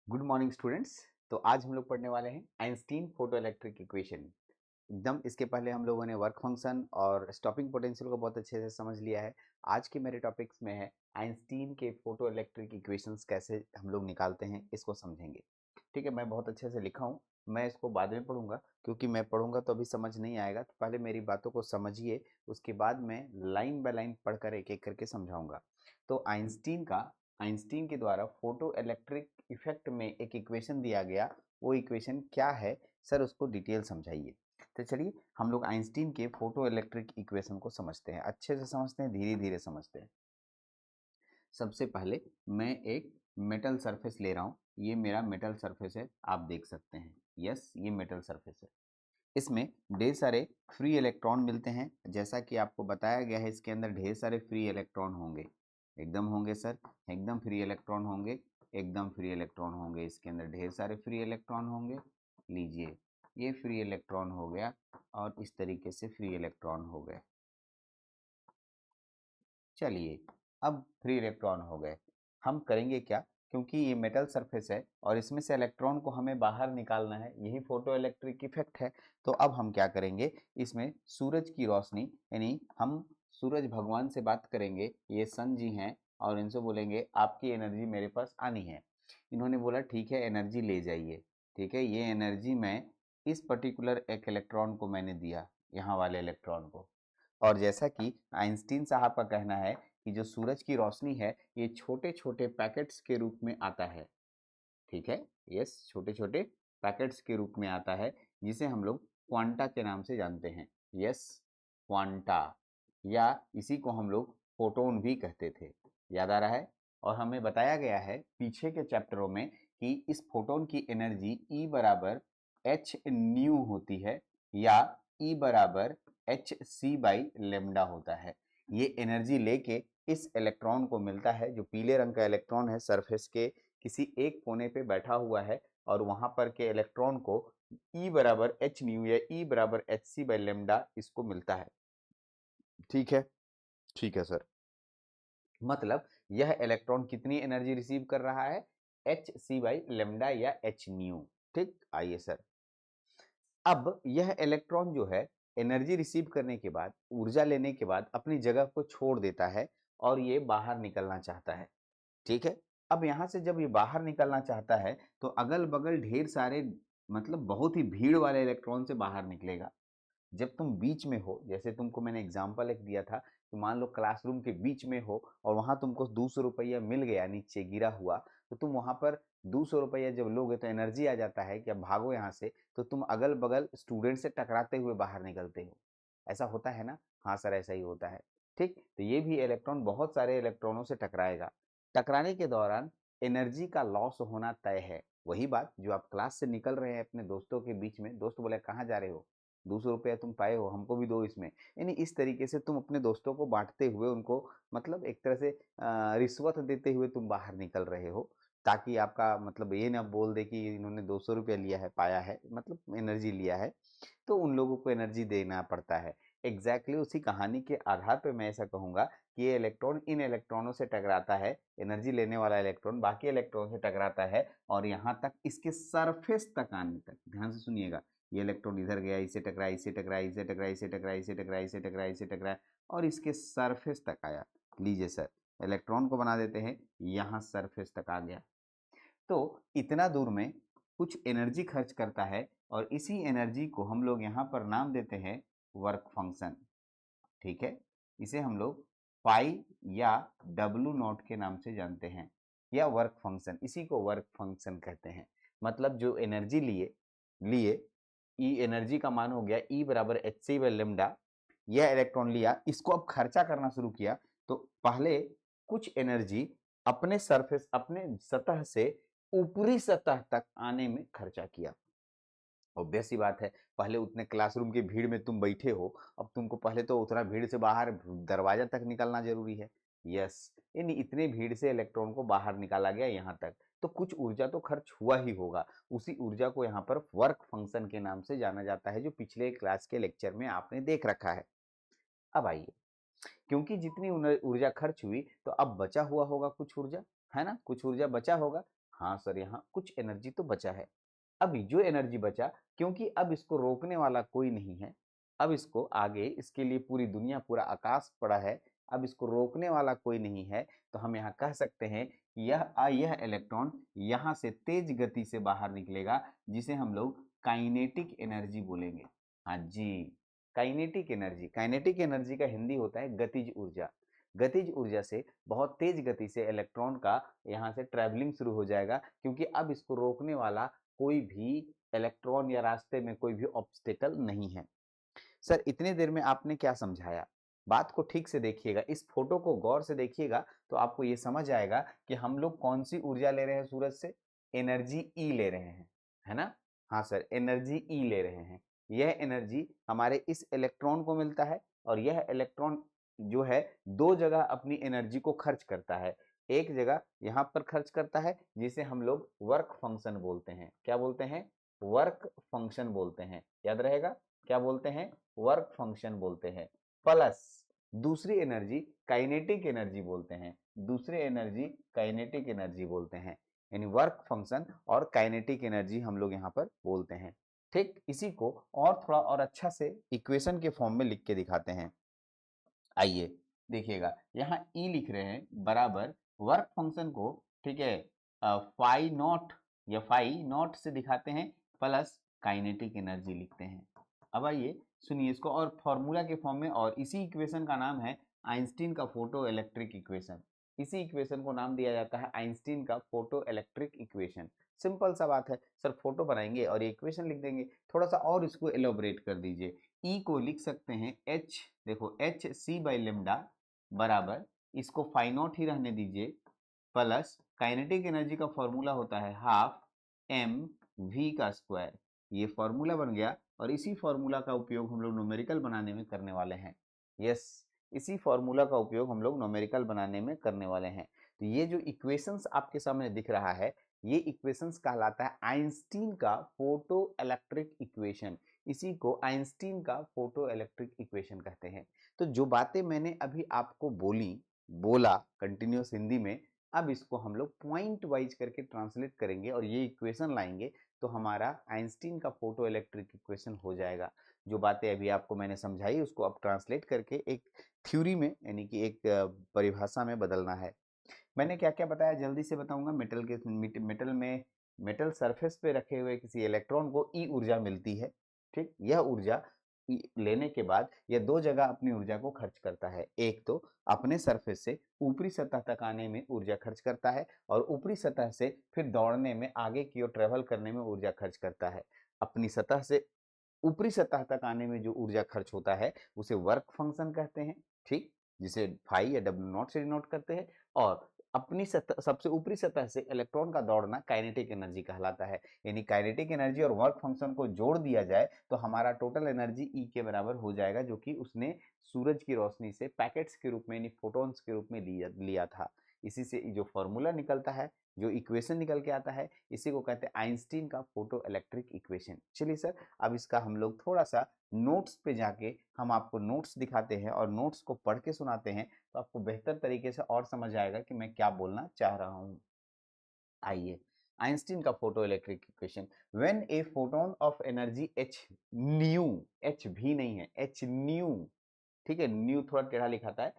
Good morning students. तो आज हम लोग पढ़ने वाले हैं आइंस्टीन फोटो इलेक्ट्रिक इक्वेशन। एकदम इसके पहले हम लोगों ने वर्क फंक्शन और स्टॉपिंग पोटेंशियल को बहुत अच्छे से समझ लिया है। आज के मेरे टॉपिक्स में है आइंस्टीन के फोटो इलेक्ट्रिक इक्वेशंस कैसे हम लोग निकालते हैं, इसको समझेंगे। ठीक है, मैं बहुत अच्छे से लिखा हूँ। मैं इसको बाद में पढ़ूंगा क्योंकि मैं पढ़ूंगा तो अभी समझ नहीं आएगा, तो पहले मेरी बातों को समझिए, उसके बाद मैं लाइन बाय लाइन पढ़कर एक एक करके समझाऊंगा। तो आइंस्टीन के द्वारा फोटो इलेक्ट्रिक इफेक्ट में एक इक्वेशन दिया गया, वो इक्वेशन क्या है सर, उसको डिटेल समझाइए। तो चलिए हम लोग आइंस्टीन के फोटो इलेक्ट्रिक इक्वेशन को समझते हैं, अच्छे से समझते हैं, धीरे धीरे समझते हैं। सबसे पहले मैं एक मेटल सरफेस ले रहा हूँ, ये मेरा मेटल सरफेस है, आप देख सकते हैं। यस, ये मेटल सरफेस है। इसमें ढेर सारे फ्री इलेक्ट्रॉन मिलते हैं, जैसा कि आपको बताया गया है इसके अंदर ढेर सारे फ्री इलेक्ट्रॉन होंगे। एकदम होंगे सर, एकदम फ्री इलेक्ट्रॉन होंगे, एकदम फ्री इलेक्ट्रॉन होंगे, इसके अंदर ढेर सारे फ्री इलेक्ट्रॉन होंगे। लीजिए, ये फ्री इलेक्ट्रॉन हो गया और इस तरीके से फ्री इलेक्ट्रॉन हो गए। चलिए, अब फ्री इलेक्ट्रॉन हो गए, हम करेंगे क्या, क्योंकि ये मेटल सरफेस है और इसमें से इलेक्ट्रॉन को हमें बाहर निकालना है, यही फोटो इलेक्ट्रिक इफेक्ट है। तो अब हम क्या करेंगे, इसमें सूरज की रोशनी, यानी हम सूरज भगवान से बात करेंगे, ये सन जी हैं, और इनसे बोलेंगे आपकी एनर्जी मेरे पास आनी है। इन्होंने बोला ठीक है, एनर्जी ले जाइए। ठीक है, ये एनर्जी मैं इस पर्टिकुलर एक इलेक्ट्रॉन को मैंने दिया, यहाँ वाले इलेक्ट्रॉन को। और जैसा कि आइंस्टीन साहब का कहना है कि जो सूरज की रोशनी है, ये छोटे छोटे पैकेट्स के रूप में आता है। ठीक है, यस, छोटे छोटे पैकेट्स के रूप में आता है, जिसे हम लोग क्वांटा के नाम से जानते हैं। यस, क्वांटा, या इसी को हम लोग फोटोन भी कहते थे। याद आ रहा है? और हमें बताया गया है पीछे के चैप्टरों में कि इस फोटोन की एनर्जी E बराबर एच न्यू होती है, या E बराबर एच सी बाई लेमडा होता है। ये एनर्जी लेके इस इलेक्ट्रॉन को मिलता है, जो पीले रंग का इलेक्ट्रॉन है, सरफेस के किसी एक कोने पे बैठा हुआ है, और वहां पर के इलेक्ट्रॉन को E बराबर एच न्यू या E बराबर एच सी बाई लेमडा इसको मिलता है। ठीक है, ठीक है सर। मतलब यह इलेक्ट्रॉन कितनी एनर्जी रिसीव कर रहा है, एच सी बाई लेमडा या एच न्यू। ठीक, आइए सर, अब यह इलेक्ट्रॉन जो है एनर्जी रिसीव करने के बाद, ऊर्जा लेने के बाद अपनी जगह को छोड़ देता है और ये बाहर निकलना चाहता है। ठीक है, अब यहाँ से जब ये बाहर निकलना चाहता है तो अगल बगल ढेर सारे, मतलब बहुत ही भीड़ वाले इलेक्ट्रॉन से बाहर निकलेगा। जब तुम बीच में हो, जैसे तुमको मैंने एग्जांपल एक दिया था कि मान लो क्लासरूम के बीच में हो और वहां तुमको 200 रुपया मिल गया नीचे गिरा हुआ, तो तुम वहां पर 200 रुपया जब लोगे तो एनर्जी आ जाता है कि अब भागो यहाँ से, तो तुम अगल बगल स्टूडेंट से टकराते हुए बाहर निकलते हो। ऐसा होता है ना? हाँ सर, ऐसा ही होता है। ठीक, तो ये भी इलेक्ट्रॉन बहुत सारे इलेक्ट्रॉनों से टकराएगा। टकराने के दौरान एनर्जी का लॉस होना तय है। वही बात जो आप क्लास से निकल रहे हैं अपने दोस्तों के बीच में, दोस्त बोले कहाँ जा रहे हो, 200 रुपया तुम पाए हो, हमको भी दो इसमें। यानी इस तरीके से तुम अपने दोस्तों को बांटते हुए उनको, मतलब एक तरह से रिश्वत देते हुए तुम बाहर निकल रहे हो, ताकि आपका मतलब ये ना बोल दे कि इन्होंने 200 रुपया लिया है, पाया है, मतलब एनर्जी लिया है, तो उन लोगों को एनर्जी देना पड़ता है। एग्जैक्टली उसी कहानी के आधार पर मैं ऐसा कहूंगा कि ये इलेक्ट्रॉन इन इलेक्ट्रॉनों से टकराता है, एनर्जी लेने वाला इलेक्ट्रॉन बाकी इलेक्ट्रॉन से टकराता है, और यहाँ तक इसके सरफेस तक आने तक, ध्यान से सुनिएगा, ये इलेक्ट्रॉन इधर गया, इससे टकराया, इससे टकराया, इससे टकराया, इससे टकराया, इससे टकराया, इससे टकराया, इससे टकराया, और इसके सरफेस तक आया। लीजिए सर, इलेक्ट्रॉन को बना देते हैं, यहाँ सरफेस तक आ गया। तो इतना दूर में कुछ एनर्जी खर्च करता है, और इसी एनर्जी को हम लोग यहाँ पर नाम देते हैं वर्क फंक्शन। ठीक है, इसे हम लोग पाई या डब्लू नॉट के नाम से जानते हैं, या वर्क फंक्शन, इसी को वर्क फंक्शन कहते हैं। मतलब जो एनर्जी लिए लिए ई एनर्जी का मान हो गया ई बराबर एच सी बाई लेमडा, यह इलेक्ट्रॉन लिया, इसको अब खर्चा करना शुरू किया, तो पहले कुछ एनर्जी अपने सरफेस, अपने सतह से ऊपरी सतह तक आने में खर्चा किया। ऑब्वियस सी बात है, पहले उतने क्लासरूम की भीड़ में तुम बैठे हो, अब तुमको पहले तो उतना भीड़ से बाहर दरवाजा तक निकलना जरूरी है। यस, इन इतने भीड़ से इलेक्ट्रॉन को बाहर निकाला गया यहाँ तक, तो कुछ ऊर्जा तो खर्च हुआ ही होगा। उसी ऊर्जा को यहाँ पर वर्क फंक्शन के नाम से जाना जाता है, जो पिछले क्लास के लेक्चर में आपने देख रखा है। अब आइए, क्योंकि जितनी ऊर्जा खर्च हुई, तो अब बचा हुआ होगा कुछ ऊर्जा, है ना, कुछ ऊर्जा बचा होगा। हाँ सर, यहाँ कुछ एनर्जी तो बचा है। अब जो एनर्जी बचा, क्योंकि अब इसको रोकने वाला कोई नहीं है, अब इसको आगे इसके लिए पूरी दुनिया, पूरा आकाश पड़ा है, अब इसको रोकने वाला कोई नहीं है, तो हम यहाँ कह सकते हैं कि यह इलेक्ट्रॉन यहाँ से तेज गति से बाहर निकलेगा, जिसे हम लोग काइनेटिक एनर्जी बोलेंगे। हाँ जी, काइनेटिक एनर्जी। काइनेटिक एनर्जी का हिंदी होता है गतिज ऊर्जा। गतिज ऊर्जा से बहुत तेज गति से इलेक्ट्रॉन का यहाँ से ट्रैवलिंग शुरू हो जाएगा, क्योंकि अब इसको रोकने वाला कोई भी इलेक्ट्रॉन या रास्ते में कोई भी ऑब्स्टेकल नहीं है। सर इतनी देर में आपने क्या समझाया? बात को ठीक से देखिएगा, इस फोटो को गौर से देखिएगा, तो आपको ये समझ आएगा कि हम लोग कौन सी ऊर्जा ले रहे हैं सूरज से। एनर्जी ई ले रहे हैं, है ना? हाँ सर, एनर्जी ई ले रहे हैं। यह एनर्जी हमारे इस इलेक्ट्रॉन को मिलता है, और यह इलेक्ट्रॉन जो है दो जगह अपनी एनर्जी को खर्च करता है। एक जगह यहाँ पर खर्च करता है, जिसे हम लोग वर्क फंक्शन बोलते हैं। क्या बोलते हैं? वर्क फंक्शन बोलते हैं। याद रहेगा, क्या बोलते हैं? वर्क फंक्शन बोलते हैं। प्लस दूसरी एनर्जी काइनेटिक एनर्जी बोलते हैं। दूसरी एनर्जी काइनेटिक एनर्जी बोलते हैं, यानी वर्क फंक्शन और काइनेटिक एनर्जी हम लोग यहाँ पर बोलते हैं। ठीक, इसी को और थोड़ा और अच्छा से इक्वेशन के फॉर्म में लिख के दिखाते हैं। आइए देखिएगा, यहाँ ई लिख रहे हैं बराबर वर्क फंक्शन को, ठीक है, फाई नॉट या फाई नॉट से दिखाते हैं, प्लस काइनेटिक एनर्जी लिखते हैं। अब आइए सुनिए इसको और फॉर्मूला के फॉर्म में, और इसी इक्वेशन का नाम है आइंस्टीन का फोटो इलेक्ट्रिक इक्वेशन। इसी इक्वेशन को नाम दिया जाता है आइंस्टीन का फोटो इलेक्ट्रिक इक्वेशन। सिंपल सा बात है सर, फोटो बनाएंगे और इक्वेशन लिख देंगे। थोड़ा सा और इसको एलोबरेट कर दीजिए। ई को लिख सकते हैं एच, देखो एच सी बाई लेमडा बराबर, इसको फाई नॉट ही रहने दीजिए, प्लस काइनेटिक एनर्जी का फॉर्मूला होता है हाफ एम वी का स्क्वायर। ये फॉर्मूला बन गया, और इसी फॉर्मूला का उपयोग हम लोग न्यूमेरिकल बनाने में करने वाले हैं। यस, इसी फॉर्मूला का उपयोग हम लोग न्यूमेरिकल बनाने में करने वाले हैं। तो ये जो इक्वेशंस आपके सामने दिख रहा है, ये इक्वेशंस कहलाता है आइंस्टीन का फोटो इलेक्ट्रिक इक्वेशन। इसी को आइंस्टीन का फोटो इलेक्ट्रिक इक्वेशन कहते हैं। तो जो बातें मैंने अभी आपको बोला कंटिन्यूअस हिंदी में, अब इसको हम लोग पॉइंट वाइज करके ट्रांसलेट करेंगे और ये इक्वेशन लाएंगे, तो हमारा आइंस्टीन का फोटो इलेक्ट्रिक इक्वेशन हो जाएगा। जो बातें अभी आपको मैंने समझाई, उसको अब ट्रांसलेट करके एक थ्योरी में, यानी कि एक परिभाषा में बदलना है। मैंने क्या क्या बताया जल्दी से बताऊंगा। मेटल में, मेटल सरफेस पे रखे हुए किसी इलेक्ट्रॉन को ई ऊर्जा मिलती है। ठीक, यह ऊर्जा लेने के बाद यह दो जगह अपनी ऊर्जा को खर्च करता है। एक तो अपने सरफेस से ऊपरी सतह तक आने में ऊर्जा खर्च करता है, और ऊपरी सतह से फिर दौड़ने में, आगे की ओर ट्रेवल करने में ऊर्जा खर्च करता है। अपनी सतह से ऊपरी सतह तक आने में जो ऊर्जा खर्च होता है उसे वर्क फंक्शन कहते हैं। ठीक, जिसे फाई या डब्ल्यू नॉट से डिनोट करते हैं। और अपनी सतह, सबसे ऊपरी सतह से इलेक्ट्रॉन का दौड़ना काइनेटिक एनर्जी कहलाता है। यानी काइनेटिक एनर्जी और वर्क फंक्शन को जोड़ दिया जाए तो हमारा टोटल एनर्जी ई के बराबर हो जाएगा, जो कि उसने सूरज की रोशनी से पैकेट्स के रूप में, यानी फोटॉन्स के रूप में लिया था। इसी से जो फॉर्मूला निकलता है, जो इक्वेशन निकल के आता है, इसी को कहते हैं आइंस्टीन का फोटो इलेक्ट्रिक इक्वेशन। चलिए सर, अब इसका हम लोग थोड़ा सा नोट्स पे जाके हम आपको नोट्स दिखाते हैं और नोट्स को पढ़ के सुनाते हैं, तो आपको बेहतर तरीके से और समझ आएगा कि मैं क्या बोलना चाह रहा हूँ। आइए, आइंस्टीन का photo electric equation. When a photon of energy H new, H भी नहीं है, एच न्यू, ठीक है, न्यू थोड़ा टेढ़ा लिखाता है,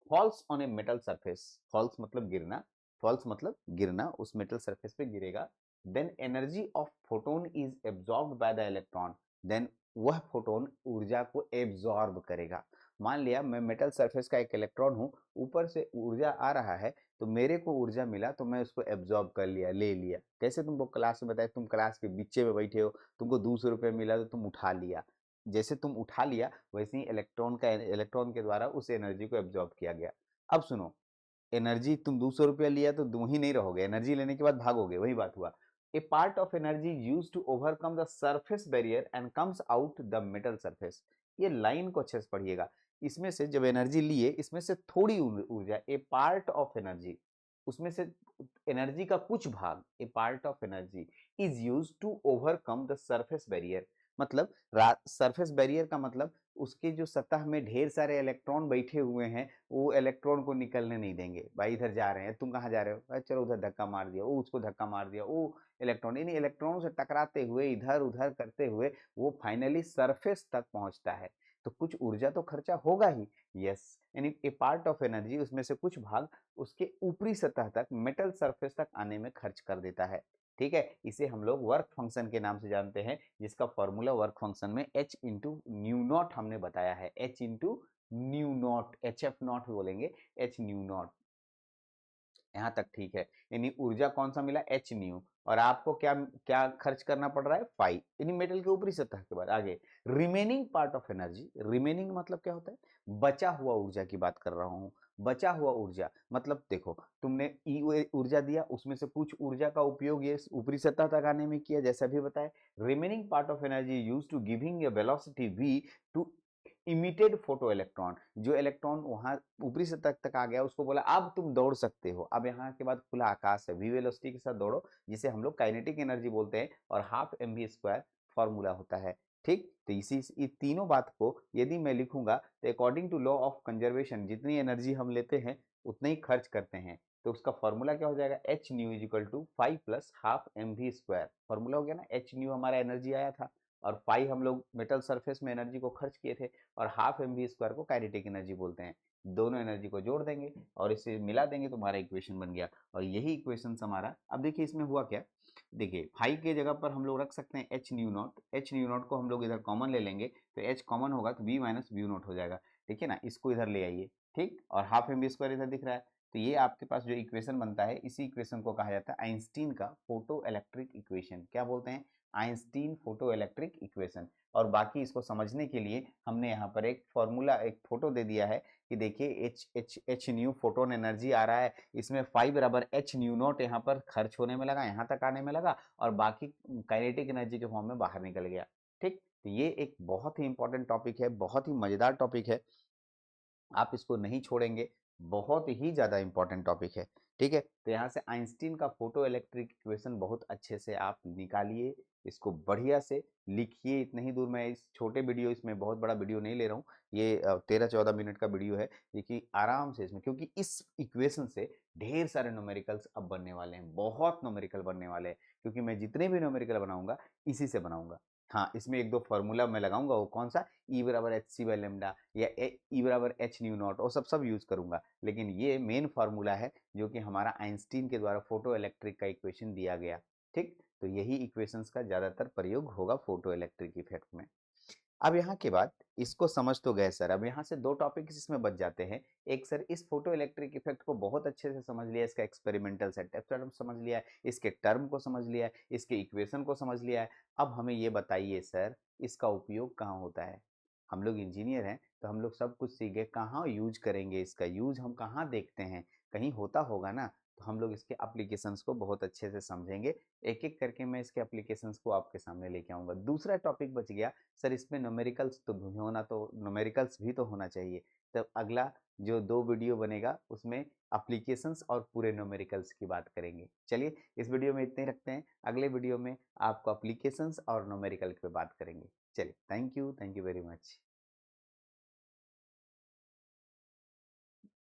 falls on a metal surface, falls मतलब गिरना, फॉल्स मतलब गिरना, उस मेटल सरफेस पे गिरेगा, then energy of photon is absorbed by the electron, then वह फोटोन ऊर्जा को एब्जॉर्ब करेगा। मान लिया मैं मेटल सरफेस का एक इलेक्ट्रॉन हूं, ऊपर से ऊर्जा आ रहा है, तो मेरे को ऊर्जा मिला, तो मैं उसको एब्जॉर्ब कर लिया, ले लिया। कैसे तुमको क्लास में बताया, तुम क्लास के बीचे में बैठे हो, तुमको 200 रुपये मिला, तो तुम उठा लिया। जैसे तुम उठा लिया, वैसे ही इलेक्ट्रॉन के द्वारा उस एनर्जी को एब्जॉर्ब किया गया। अब सुनो, एनर्जी तुम 200 रुपया लिया तो वहीं नहीं रहोगे, एनर्जी लेने के बाद भागोगे, वही बात हुआ। A part of energy use to overcome the surface barrier and comes out the metal surface. ये लाइन को अच्छे से पढ़िएगा। इसमें से जब एनर्जी लिए, इसमें से थोड़ी ऊर्जा, ए पार्ट ऑफ एनर्जी, उसमें से एनर्जी का कुछ भाग, a part of energy is use to overcome the surface barrier, मतलब सरफेस बैरियर का मतलब उसके जो सतह में ढेर सारे इलेक्ट्रॉन बैठे हुए हैं, वो इलेक्ट्रॉन को निकलने नहीं देंगे। भाई इधर जा रहे हैं, तुम कहाँ जा रहे हो, भाई चलो उधर धक्का मार दिया, वो उसको धक्का मार दिया, वो इलेक्ट्रॉन इन इलेक्ट्रॉनों से टकराते हुए इधर उधर करते हुए वो फाइनली सरफेस तक पहुंचता है। तो कुछ ऊर्जा तो खर्चा होगा ही। यस, यानी ए पार्ट ऑफ एनर्जी, उसमें से कुछ भाग उसके ऊपरी सतह तक, मेटल सरफेस तक आने में खर्च कर देता है। ठीक है, इसे हम लोग वर्क फंक्शन के नाम से जानते हैं, जिसका फॉर्मूला वर्क फंक्शन में h इंटू न्यू नॉट हमने बताया है। h into new not, H F not बोलेंगे, h न्यू नॉट। यहाँ तक ठीक है। यानी ऊर्जा कौन सा मिला, एच न्यू, और आपको क्या क्या खर्च करना पड़ रहा है, फाई, यानी मेटल के ऊपरी सतह के बाद। आगे remaining part of energy, remaining मतलब क्या होता है, बचा हुआ ऊर्जा की बात कर रहा हूँ। बचा हुआ ऊर्जा मतलब देखो, तुमने ई ऊर्जा दिया, उसमें से कुछ ऊर्जा का उपयोग ये ऊपरी सतह तक आने में किया, जैसा भी बताया। Remaining part of energy use to giving a velocity v to emitted photo electron. जो इलेक्ट्रॉन वहां ऊपरी सतह तक आ गया, उसको बोला अब तुम दौड़ सकते हो। अब यहाँ के बाद खुला आकाश है, वी वेलोसिटी के साथ दौड़ो, जिसे हम लोग काइनेटिक एनर्जी बोलते हैं, और half m v square formula होता है। ठीक, तो इसी ये तीनों बात को यदि मैं लिखूंगा, तो according to law of conservation जितनी एनर्जी हम लेते हैं उतना ही खर्च करते हैं। तो उसका फॉर्मूला क्या हो जाएगा, H new is equal to 5 plus half m v square. Formula हो गया ना, एच न्यू हमारा एनर्जी आया था, और पाई हम लोग मेटल सरफेस में एनर्जी को खर्च किए थे, और हाफ एम वी स्क्वायर को काइनेटिक एनर्जी बोलते हैं। दोनों एनर्जी को जोड़ देंगे और इसे मिला देंगे तो हमारा इक्वेशन बन गया। और यही इक्वेशन हमारा, अब देखिए इसमें हुआ क्या, देखिए फाइव के जगह पर हम लोग रख सकते हैं H new not. H new not को हम लोग इधर कॉमन ले लेंगे, तो एच कॉमन होगा तो वी माइनस व्यू नॉट हो जाएगा। ठीक है ना, इसको इधर ले आइए। ठीक, और हाफ एम वी स्क्वायर इधर दिख रहा है, तो ये आपके पास जो इक्वेशन बनता है, इसी इक्वेशन को कहा जाता है आइंस्टीन का फोटो इलेक्ट्रिक इक्वेशन। क्या बोलते हैं, आइंस्टीन फोटो इलेक्ट्रिक इक्वेशन। और बाकी इसको समझने के लिए हमने यहाँ पर एक फॉर्मूला, एक फोटो दे दिया है कि देखिए H H H nu photon energy आ रहा है, इसमें 5 बराबर एच न्यू नॉट यहाँ पर खर्च होने में लगा, यहाँ तक आने में लगा, और बाकी काइनेटिक एनर्जी के फॉर्म में बाहर निकल गया। ठीक, तो ये एक बहुत ही इंपॉर्टेंट टॉपिक है, बहुत ही मजेदार टॉपिक है, आप इसको नहीं छोड़ेंगे, बहुत ही ज़्यादा इंपॉर्टेंट टॉपिक है। ठीक है, तो यहाँ से आइंस्टीन का फोटो इलेक्ट्रिक इक्वेशन बहुत अच्छे से आप निकालिए, इसको बढ़िया से लिखिए। इतने ही दूर, मैं इस छोटे वीडियो, इसमें बहुत बड़ा वीडियो नहीं ले रहा हूँ, ये 13-14 मिनट का वीडियो है, देखिए आराम से इसमें, क्योंकि इस इक्वेशन से ढेर सारे न्यूमेरिकल्स अब बनने वाले हैं, बहुत न्यूमेरिकल बनने वाले हैं, क्योंकि मैं जितने भी न्यूमेरिकल बनाऊंगा इसी से बनाऊंगा। हाँ, इसमें एक दो फॉर्मूला मैं लगाऊंगा, वो कौन सा, ई बराबर एच सी बाई लेमडा, या ई बराबर एच न्यू नॉट, वो सब यूज करूंगा। लेकिन ये मेन फार्मूला है जो कि हमारा आइंस्टीन के द्वारा फोटो इलेक्ट्रिक का इक्वेशन दिया गया। ठीक, तो यही इक्वेशंस का ज्यादातर प्रयोग होगा फोटो इलेक्ट्रिक इफेक्ट में। अब यहाँ के बाद इसको समझ तो गए सर, अब यहाँ से दो टॉपिक इसमें बच जाते हैं। एक सर, इस फोटो इलेक्ट्रिक इफेक्ट को बहुत अच्छे से समझ लिया, इसका एक्सपेरिमेंटल सेटअप समझ लिया है, इसके टर्म को समझ लिया है, इसके इक्वेशन को समझ लिया है। अब हमें ये बताइए सर, इसका उपयोग कहाँ होता है। हम लोग इंजीनियर हैं, तो हम लोग सब कुछ सीख गए, कहाँ यूज करेंगे, इसका यूज हम कहाँ देखते हैं, कहीं होता होगा ना, तो हम लोग इसके एप्लीकेशंस को बहुत अच्छे से समझेंगे। एक एक करके मैं इसके एप्लीकेशंस को आपके सामने लेके आऊंगा। दूसरा टॉपिक बच गया सर, इसमें न्यूमेरिकल्स तो होना, तो न्यूमेरिकल्स भी तो होना चाहिए। तब अगला जो दो वीडियो बनेगा उसमें एप्लीकेशंस और पूरे न्यूमेरिकल्स की बात करेंगे। चलिए इस वीडियो में इतने रखते हैं, अगले वीडियो में आपको एप्लीकेशंस और न्यूमेरिकल पे बात करेंगे। चलिए, थैंक यू वेरी मच।